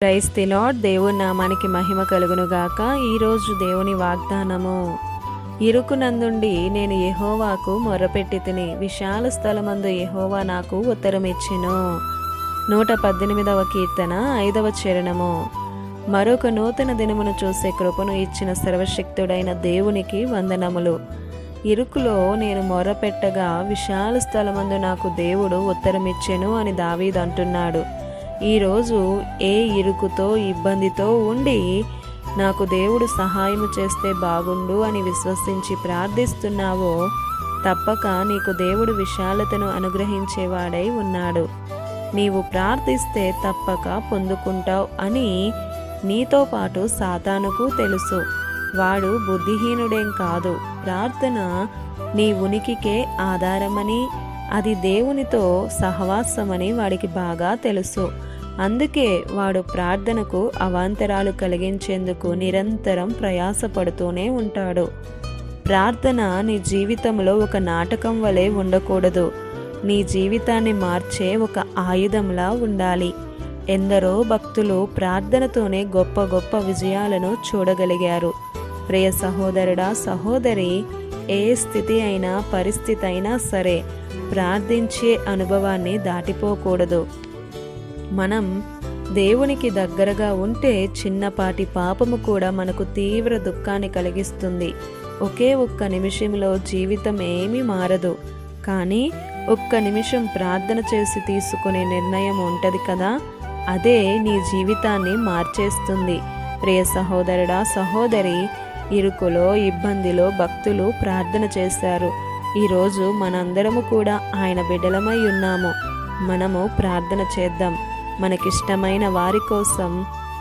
Praise the lord. దేవుని నామానికి మహిమ కలుగునుగాక. ఈరోజు దేవుని వాగ్దానము. ఇరుకునందుండి నేను యెహోవాకు మొర్రపెట్టి తిని, విశాల స్థలమందు యెహోవా నాకు ఉత్తరమిచ్చెను. 118వ కీర్తన 5వ చరణము. మరొక నూతన దినమును చూసే కృపను ఇచ్చిన సర్వశక్తుడైన దేవునికి వందనములు. ఇరుకులో నేను మొర్రపెట్టగా విశాల స్థలమందు నాకు దేవుడు ఉత్తరమిచ్చెను అని దావీదు అంటున్నాడు. ఈరోజు ఏ ఇరుకుతో ఇబ్బందితో ఉండి నాకు దేవుడు సహాయం చేస్తే బాగుండు అని విశ్వసించి ప్రార్థిస్తున్నావో, తప్పక నీకు దేవుడు విశాలతను అనుగ్రహించేవాడై ఉన్నాడు. నీవు ప్రార్థిస్తే తప్పక పొందుకుంటావు అని నీతో పాటు సాతానుకు తెలుసు. వాడు బుద్ధిహీనుడేం కాదు. ప్రార్థన నీ ఉనికికే ఆధారమని, అది దేవునితో సహవాసమని వాడికి బాగా తెలుసు. అందుకే వాడు ప్రార్థనకు అవాంతరాలు కలిగించేందుకు నిరంతరం ప్రయాసపడుతూనే ఉంటాడు. ప్రార్థన నీ జీవితంలో ఒక నాటకం వలె ఉండకూడదు. నీ జీవితాన్ని మార్చే ఒక ఆయుధంలా ఉండాలి. ఎందరో భక్తులు ప్రార్థనతోనే గొప్ప గొప్ప విజయాలను చూడగలిగారు. ప్రియ సహోదరుడా, సహోదరి, ఏ స్థితి అయినా పరిస్థితి అయినా సరే ప్రార్థించే అనుభవాన్ని దాటిపోకూడదు. మనం దేవునికి దగ్గరగా ఉంటే చిన్నపాటి పాపము కూడా మనకు తీవ్ర దుఃఖాన్ని కలిగిస్తుంది. ఒకే ఒక్క నిమిషంలో జీవితం ఏమీ మారదు, కానీ ఒక్క నిమిషం ప్రార్థన చేసి తీసుకునే నిర్ణయం ఉంటుంది కదా, అదే నీ జీవితాన్ని మార్చేస్తుంది. ప్రియ సహోదరుడా, సహోదరి, ఇరుకులో ఇబ్బందిలో భక్తులు ప్రార్థన చేశారు. ఈరోజు మనందరము కూడా ఆయన బిడ్డలమై ఉన్నాము. మనము ప్రార్థన చేద్దాం. మనకిష్టమైన వారి కోసం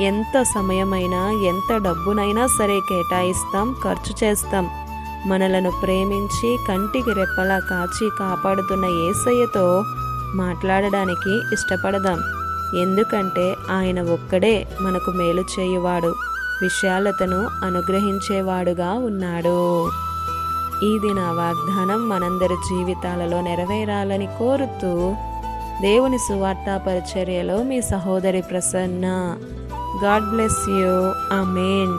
ఎంత సమయమైనా ఎంత డబ్బునైనా సరే కేటాయిస్తాం, ఖర్చు చేస్తాం. మనలను ప్రేమించి కంటికి రెప్పలా కాచి కాపాడుతున్న యేసయ్యతో మాట్లాడడానికి ఇష్టపడదాం. ఎందుకంటే ఆయన ఒక్కడే మనకు మేలు చేయువాడు, విశాలతను అనుగ్రహించేవాడుగా ఉన్నాడు. ఈ దిన వాగ్దానం మనందరి జీవితాలలో నెరవేరాలని కోరుతూ దేవుని సువార్త పరిచర్యలో మీ సహోదరి Prasanna. God bless you. Amen.